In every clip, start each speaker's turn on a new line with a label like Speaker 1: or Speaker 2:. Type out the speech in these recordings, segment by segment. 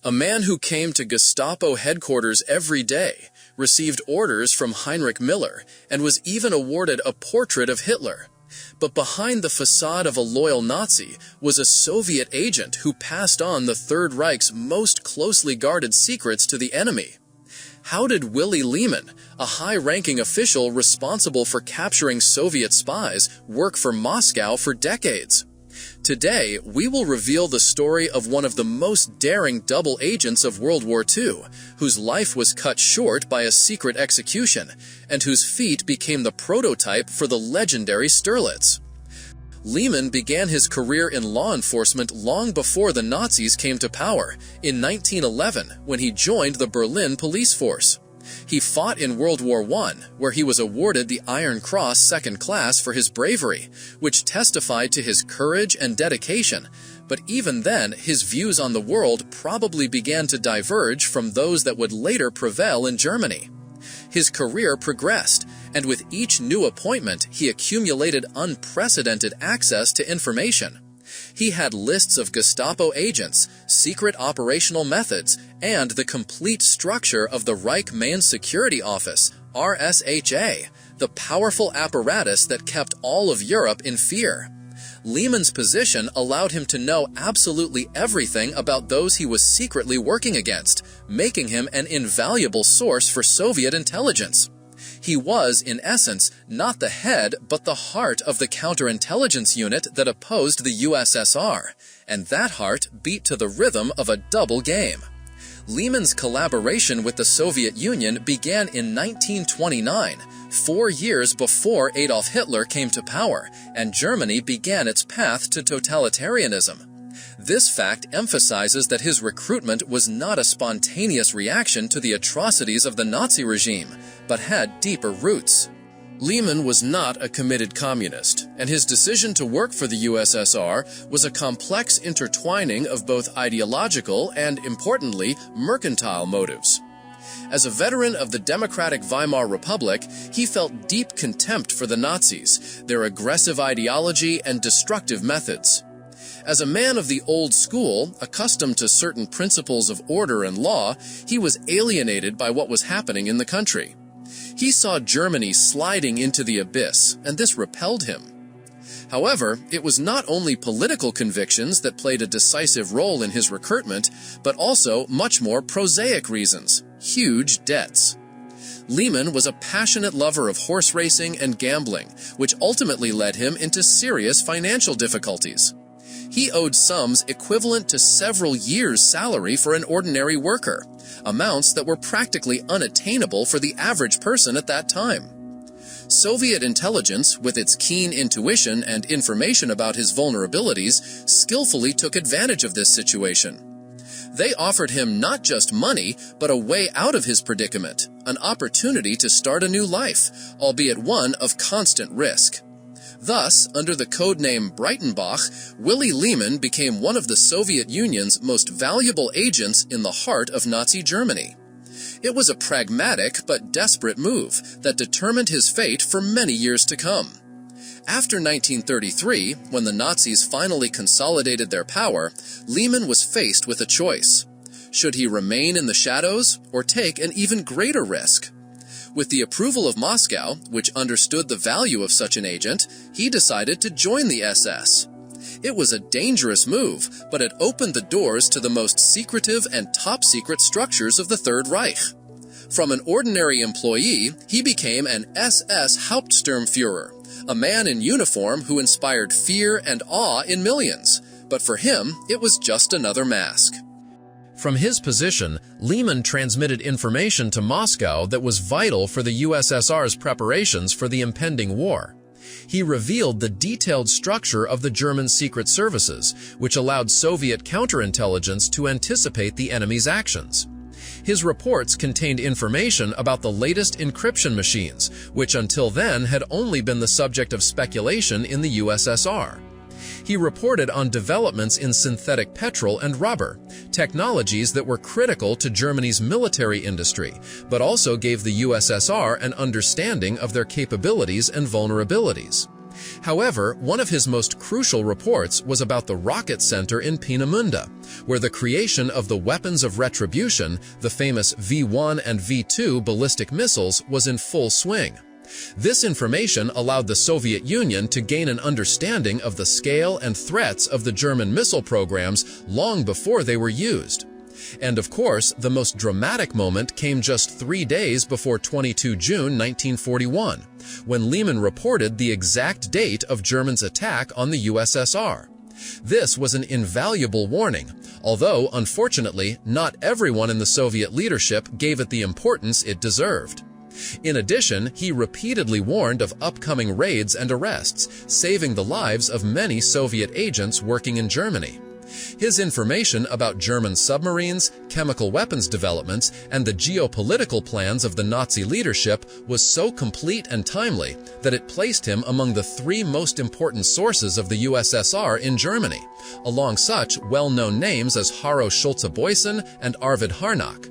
Speaker 1: A man who came to Gestapo headquarters every day, received orders from Heinrich Müller, and was even awarded a portrait of Hitler. But behind the facade of a loyal Nazi was a Soviet agent who passed on the Third Reich's most closely guarded secrets to the enemy. How did Willy Lehmann, a high-ranking official responsible for capturing Soviet spies, work for Moscow for decades? Today, we will reveal the story of one of the most daring double agents of World War II, whose life was cut short by a secret execution, and whose feat became the prototype for the legendary Stirlitz. Lehmann began his career in law enforcement long before the Nazis came to power, in 1911, when he joined the Berlin police force. He fought in World War I, where he was awarded the Iron Cross Second Class for his bravery, which testified to his courage and dedication, but even then his views on the world probably began to diverge from those that would later prevail in Germany. His career progressed, and with each new appointment he accumulated unprecedented access to information. He had lists of Gestapo agents, secret operational methods, and the complete structure of the Reich Main Security Office, RSHA, the powerful apparatus that kept all of Europe in fear. Lehmann's position allowed him to know absolutely everything about those he was secretly working against, making him an invaluable source for Soviet intelligence. He was, in essence, not the head but the heart of the counterintelligence unit that opposed the USSR, and that heart beat to the rhythm of a double game. Lehmann's collaboration with the Soviet Union began in 1929, 4 years before Adolf Hitler came to power, and Germany began its path to totalitarianism. This fact emphasizes that his recruitment was not a spontaneous reaction to the atrocities of the Nazi regime, but had deeper roots. Lehmann was not a committed communist, and his decision to work for the USSR was a complex intertwining of both ideological and, importantly, mercantile motives. As a veteran of the democratic Weimar Republic, he felt deep contempt for the Nazis, their aggressive ideology and destructive methods. As a man of the old school, accustomed to certain principles of order and law, he was alienated by what was happening in the country. He saw Germany sliding into the abyss, and this repelled him. However, it was not only political convictions that played a decisive role in his recruitment, but also much more prosaic reasons: huge debts. Lehmann was a passionate lover of horse racing and gambling, which ultimately led him into serious financial difficulties. He owed sums equivalent to several years' salary for an ordinary worker, amounts that were practically unattainable for the average person at that time. Soviet intelligence, with its keen intuition and information about his vulnerabilities, skillfully took advantage of this situation. They offered him not just money, but a way out of his predicament, an opportunity to start a new life, albeit one of constant risk. Thus, under the codename Breitenbach, Willy Lehmann became one of the Soviet Union's most valuable agents in the heart of Nazi Germany. It was a pragmatic but desperate move that determined his fate for many years to come. After 1933, when the Nazis finally consolidated their power, Lehmann was faced with a choice. Should he remain in the shadows or take an even greater risk? With the approval of Moscow, which understood the value of such an agent, he decided to join the SS. It was a dangerous move, but it opened the doors to the most secretive and top-secret structures of the Third Reich. From an ordinary employee, he became an SS Hauptsturmführer, a man in uniform who inspired fear and awe in millions. But for him, it was just another mask. From his position, Lehmann transmitted information to Moscow that was vital for the USSR's preparations for the impending war. He revealed the detailed structure of the German secret services, which allowed Soviet counterintelligence to anticipate the enemy's actions. His reports contained information about the latest encryption machines, which until then had only been the subject of speculation in the USSR. He reported on developments in synthetic petrol and rubber, technologies that were critical to Germany's military industry, but also gave the USSR an understanding of their capabilities and vulnerabilities. However, one of his most crucial reports was about the rocket center in Peenemünde, where the creation of the weapons of retribution, the famous V-1 and V-2 ballistic missiles, was in full swing. This information allowed the Soviet Union to gain an understanding of the scale and threats of the German missile programs long before they were used. And of course, the most dramatic moment came just 3 days before 22 June 1941, when Lehmann reported the exact date of Germany's attack on the USSR. This was an invaluable warning, although, unfortunately, not everyone in the Soviet leadership gave it the importance it deserved. In addition, he repeatedly warned of upcoming raids and arrests, saving the lives of many Soviet agents working in Germany. His information about German submarines, chemical weapons developments, and the geopolitical plans of the Nazi leadership was so complete and timely that it placed him among the 3 most important sources of the USSR in Germany, along such well-known names as Haro Schulze-Boysen and Arvid Harnack.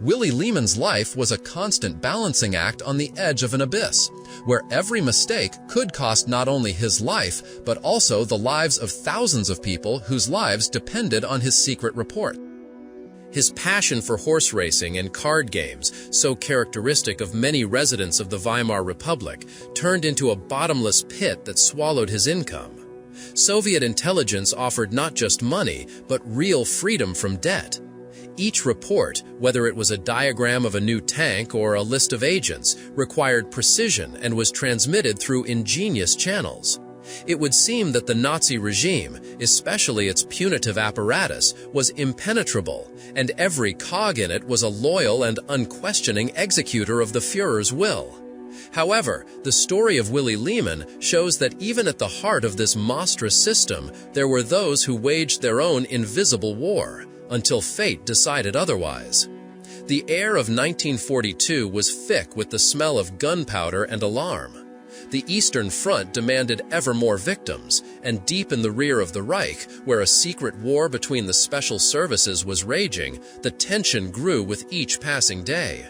Speaker 1: Willy Lehmann's life was a constant balancing act on the edge of an abyss, where every mistake could cost not only his life, but also the lives of thousands of people whose lives depended on his secret report. His passion for horse racing and card games, so characteristic of many residents of the Weimar Republic, turned into a bottomless pit that swallowed his income. Soviet intelligence offered not just money, but real freedom from debt. Each report, whether it was a diagram of a new tank or a list of agents, required precision and was transmitted through ingenious channels. It would seem that the Nazi regime, especially its punitive apparatus, was impenetrable, and every cog in it was a loyal and unquestioning executor of the Führer's will. However, the story of Willy Lehmann shows that even at the heart of this monstrous system, there were those who waged their own invisible war, until fate decided otherwise. The air of 1942 was thick with the smell of gunpowder and alarm. The Eastern Front demanded ever more victims, and deep in the rear of the Reich, where a secret war between the special services was raging, the tension grew with each passing day.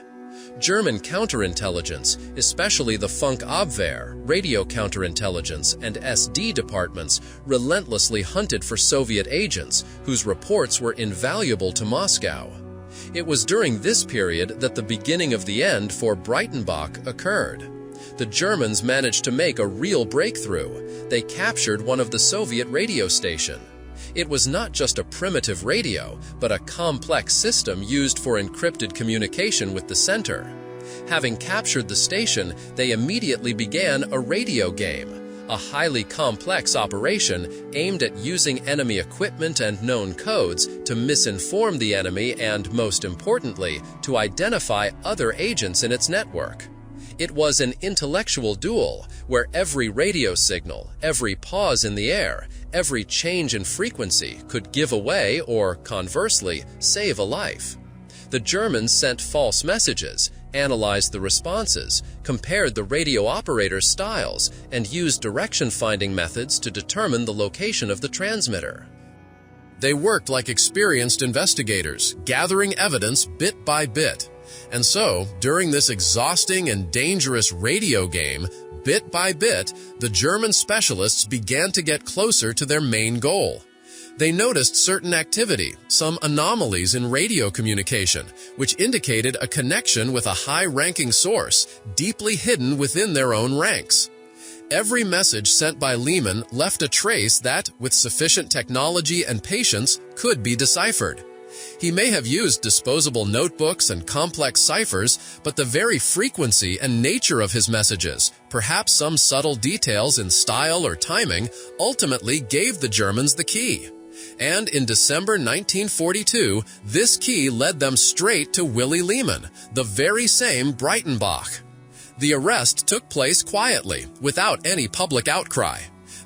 Speaker 1: German counterintelligence, especially the Funkabwehr, radio counterintelligence, and SD departments, relentlessly hunted for Soviet agents whose reports were invaluable to Moscow. It was during this period that the beginning of the end for Breitenbach occurred. The Germans managed to make a real breakthrough. They captured one of the Soviet radio stations. It was not just a primitive radio, but a complex system used for encrypted communication with the center. Having captured the station, they immediately began a radio game, a highly complex operation aimed at using enemy equipment and known codes to misinform the enemy and, most importantly, to identify other agents in its network. It was an intellectual duel where every radio signal, every pause in the air, every change in frequency could give away or, conversely, save a life. The Germans sent false messages, analyzed the responses, compared the radio operator's styles, and used direction-finding methods to determine the location of the transmitter. They worked like experienced investigators, gathering evidence bit by bit. And so, during this exhausting and dangerous radio game, bit by bit, the German specialists began to get closer to their main goal. They noticed certain activity, some anomalies in radio communication, which indicated a connection with a high-ranking source, deeply hidden within their own ranks. Every message sent by Lehmann left a trace that, with sufficient technology and patience, could be deciphered. He may have used disposable notebooks and complex ciphers, but the very frequency and nature of his messages, perhaps some subtle details in style or timing, ultimately gave the Germans the key. And in December 1942, this key led them straight to Willy Lehmann, the very same Breitenbach. The arrest took place quietly, without any public outcry.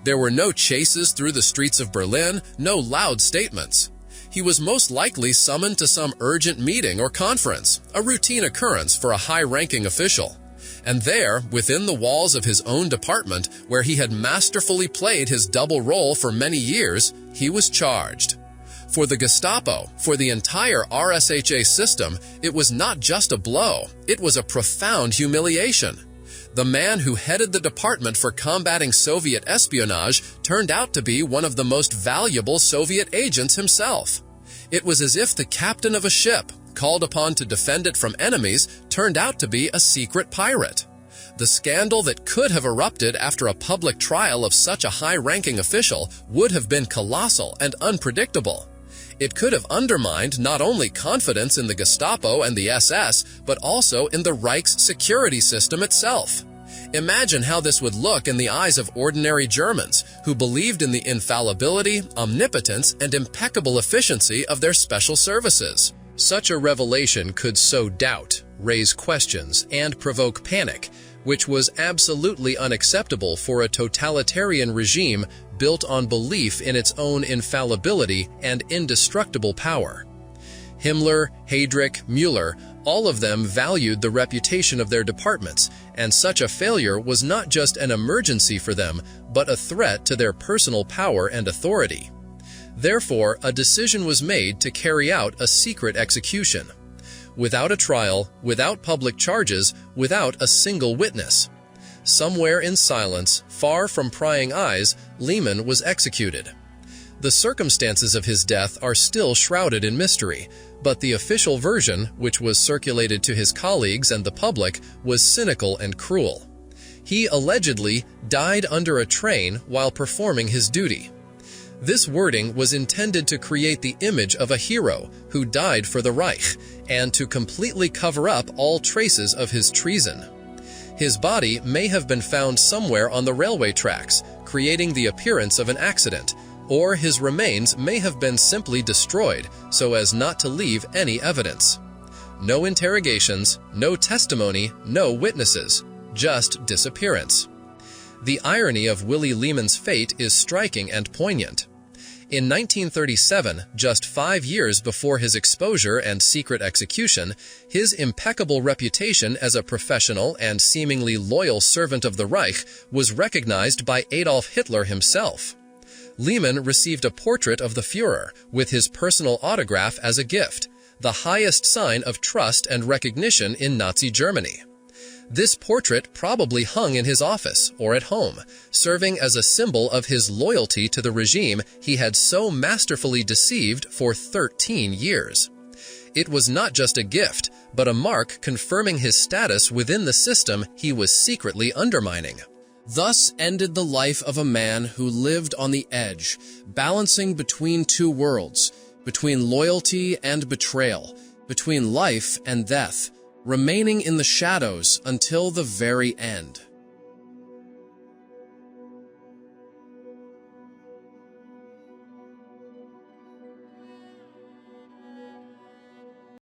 Speaker 1: There were no chases through the streets of Berlin, no loud statements. He was most likely summoned to some urgent meeting or conference, a routine occurrence for a high-ranking official. And there, within the walls of his own department, where he had masterfully played his double role for many years, he was charged. For the Gestapo, for the entire RSHA system, it was not just a blow, it was a profound humiliation. The man who headed the department for combating Soviet espionage turned out to be one of the most valuable Soviet agents himself. It was as if the captain of a ship, called upon to defend it from enemies, turned out to be a secret pirate. The scandal that could have erupted after a public trial of such a high-ranking official would have been colossal and unpredictable. It could have undermined not only confidence in the Gestapo and the SS, but also in the Reich's security system itself. Imagine how this would look in the eyes of ordinary Germans who believed in the infallibility, omnipotence, and impeccable efficiency of their special services. Such a revelation could sow doubt, raise questions, and provoke panic, which was absolutely unacceptable for a totalitarian regime built on belief in its own infallibility and indestructible power. Himmler, Heydrich, Müller, all of them valued the reputation of their departments, and such a failure was not just an emergency for them, but a threat to their personal power and authority. Therefore, a decision was made to carry out a secret execution. Without a trial, without public charges, without a single witness. Somewhere in silence, far from prying eyes, Lehmann was executed. The circumstances of his death are still shrouded in mystery, but the official version, which was circulated to his colleagues and the public, was cynical and cruel. He allegedly died under a train while performing his duty. This wording was intended to create the image of a hero who died for the Reich and to completely cover up all traces of his treason. His body may have been found somewhere on the railway tracks, creating the appearance of an accident, or his remains may have been simply destroyed so as not to leave any evidence. No interrogations, no testimony, no witnesses, just disappearance. The irony of Willy Lehmann's fate is striking and poignant. In 1937, just 5 years before his exposure and secret execution, his impeccable reputation as a professional and seemingly loyal servant of the Reich was recognized by Adolf Hitler himself. Lehmann received a portrait of the Führer with his personal autograph as a gift, the highest sign of trust and recognition in Nazi Germany. This portrait probably hung in his office or at home, serving as a symbol of his loyalty to the regime he had so masterfully deceived for 13 years. It was not just a gift, but a mark confirming his status within the system he was secretly undermining. Thus ended the life of a man who lived on the edge, balancing between two worlds, between loyalty and betrayal, between life and death, remaining in the shadows until the very end.